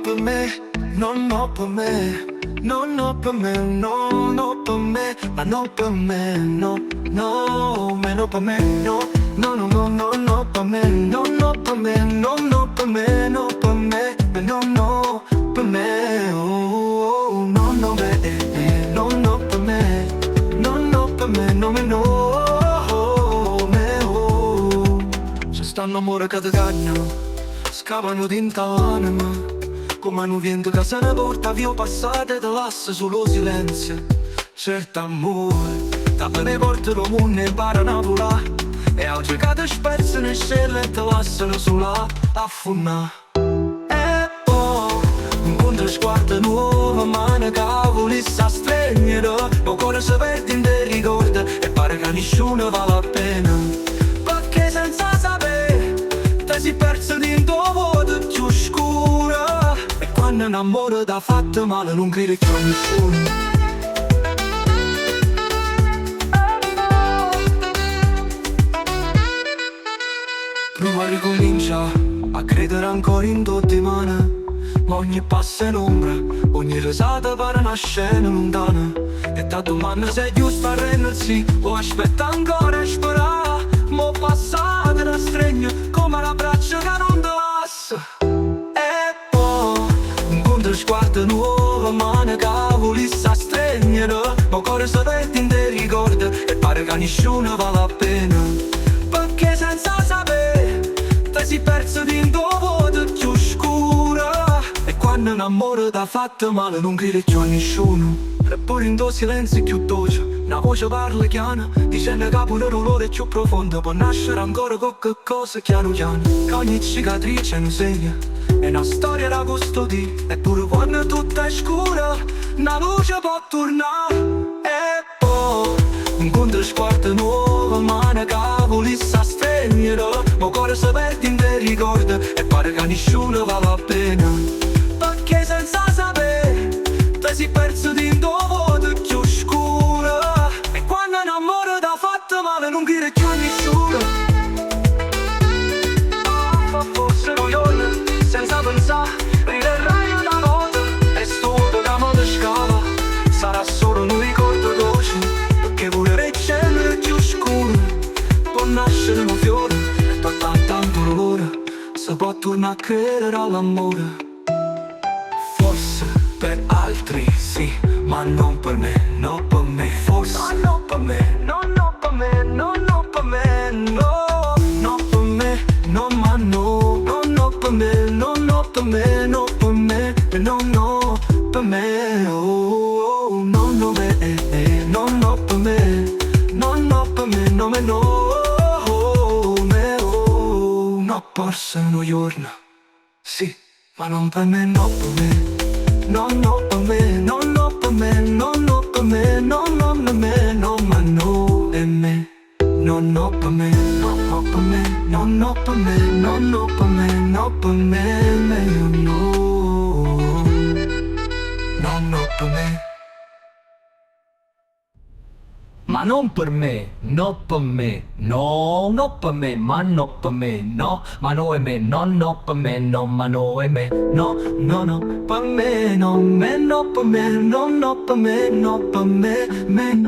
per me, no per me, no per me, no per me, ma no per me, no, meno per me, no per me, no per me, no per me, no per me, no per me, oh, no per me, no per me, no per me, no me oh. Se stanno amore che ti cagnano, scavano dinta l'anima, come un vento che se ne porta via passate e ti lascia solo silenzio. Certo amore, da ne porta lo mondo e imparano a volare, e oggi che ti spezzano e scelle e ti lasciano sola a funnare. E poi, incontri sguardo nuovo, mano cavoli sa stregnere, il cuore si perde in te ricorda e pare che nessuno vale la pena. Perché senza sapere, ti si perso dentro vuoto più scuro, e quando un amore ti ha fatto male non credi più a nessuno. Prova a ricominciare a credere ancora in tutte mani, ma ogni passo è un'ombra, ogni risata pare una scena lontana. E da domanda se è giusto a rendersi o aspetta ancora a sperare. Mo passate da stregno come la braccia che non ti lascia. E poi incontri sguardo nuovo, mano cavoli sa stregnere, ma cuore si perde in te ricorda e pare che nessuno vale la pena. Perché senza sapere ti si perso dentro vuoto più scuro, e quando un amore ti ha fatto male non credi più a nessuno. Eppure in tuo silenzio più dolce una voce parla chiana, dicendo che pure l'olore più profondo può nascere ancora qualche cosa piano piano. Che ogni cicatrice è un segno, è una storia da custodire, eppure quando tutto è scuro una luce può tornare. E poi incontri sguardo nuovo, mano cavoli sa stregnere, ma cuore si perde in te ricorda e pare che nessuno vale la pena. Perché senza sapere ti si perso dentro vuoto più scuro, e quando un amore ti ha fatto male non credi più a nessuno. Fa forse coglione, senza pensare, riderrai una notte e sto vuoto che mi scava sarà solo un ricordo dolce, perché pure il cielo è più scuro può nascere un fiore e tu tanto dolore, si può tornare a credere all'amore. Forse per altri sì, ma non per me, no per me. Forse no per me, no per me, no per me, no per me, no ma no per me, no per me, no per me, no per me, oh, no per me, no per me, no per me, no me no, forse un giorno sì, ma non per me, no per me. No per me, no per me, no per me, no per me, no ma no e me. No per me, no per me, no per me, no per me, no per me, no per me. Ma non per me, no per me, no per me, ma no per me, no, ma no e me, no per me, no ma no e me, no per me, no per me, no per me, no per me, no per me,